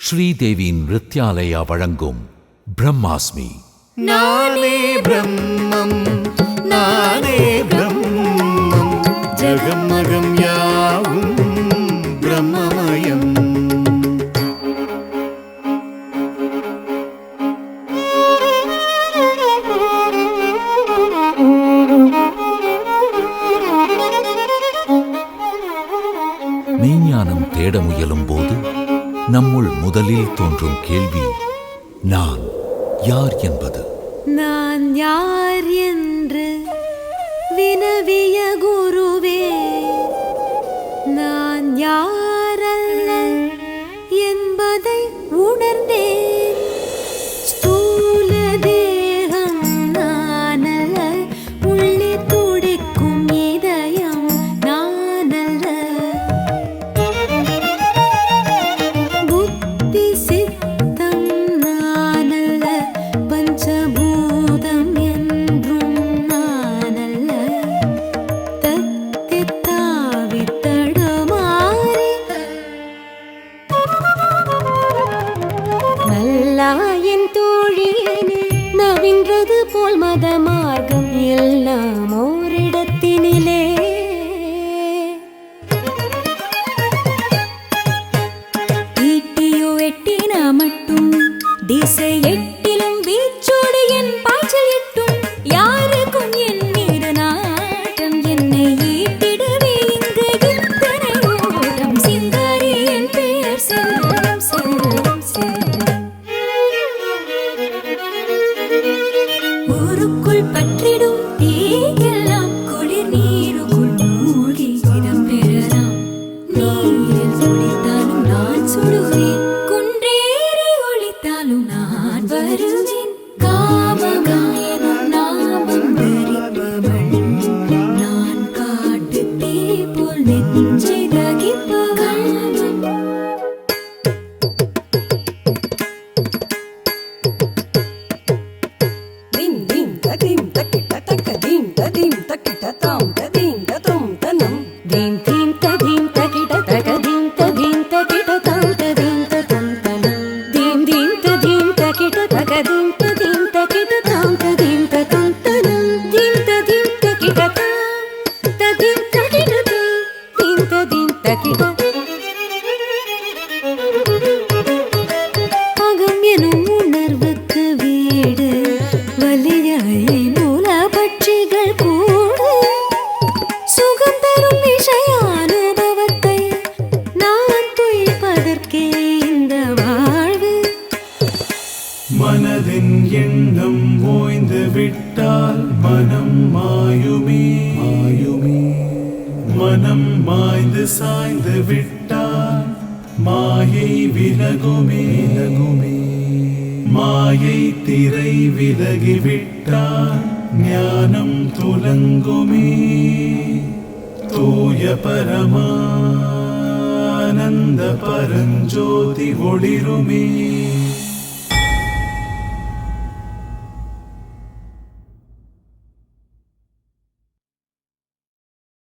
ஸ்ரீதேவி நிருத்யாலயா வழங்கும் பிரம்மாஸ்மி. நானே பிரம்மம், நானே பிரம்மம், ஜகமகம் யாவும் பிரம்மமயம். மெய்ஞானம் தேட முயலும் போது நம்முள் முதலில் தோன்றும் கேள்வி நான் யார் என்பது. நான் யார் என்று வினவிய குருவே, நான் யாரல்ல என்பதை உணர்ந்தேன். ஸ்தூல தேகம் நானல்ல, உள்ளே துடிக்கும் இதயம் நானல்ல. புத்தி சித்தம் நானல்ல, பஞ்சபூதம் என்றும் நானல்ல. தத்தி தாவி தடுமாறி நல்லாயின் தோழியனே, நவின்றது போல் மத மார்க்கம் எல்லாம் ஓரிடத்தினிலே. ஈட்டியோ எட்டினா மட்டும் திசை எட்டிலும் வீச்சோடு என் பாய்ச்சல் எட்டும். யாருக்கும் என் மீது நாட்டம், என்னை ஈட்டிடவே இங்கு இத்தனை ஓட்டம். சிங்காரி என் பெயர் செல்வம் செல்வம் செல்வம். ஊருக்குள் பற்றிடும் தீயெல்லாம் குளிர் நீருக்குள் மூழ்கி இடம் பெறலாம். நீரில் ஒளித்தாலும் நான் சுடுவேன், குன்றேறி ஒளித்தாலும் நான் வருவேன். காமம் எனும் நாமம் தரிப்பவள் நான், காட்டு தீ போல் நெஞ்சை தகிப்பவள். dim dim ta dim ta kita ta ka dim ta tam ta dim ta tum ta nam தீம் தீம் ததீம் தகிட தகதீம் ததீம் தகிட தாம் ததீம் ததம் தனம். தீம் தீம் ததீம் தகிட தகதீம் ததீம் தகிட தாம் ததீம் ததம் தனம். தீம் ததீம் தகிட தாம் ததீம் தகிட தீம் ததீம் தகிட. அகம் எனும் உணர்வுக்கு வீடு, வலியாய் மூல பட்சிகள் கூடு. சுகம் தரும் விஷய அனுபவத்தை நான் துய்ப்பதற்கே இந்த வாழ்வு. மனதின் எண்ணம் ஓய்ந்து விட்டால் மனம் மாயுமே மாயுமே. மனம் மாய்ந்து சாய்ந்து விட்டால் மாயை விலகுமே விலகுமே. மாயை திரை விலகிவிட்டால் ஞானம் துலங்குமே. தூய பரமானந்த பரஞ்சோதி ஒளிருமே.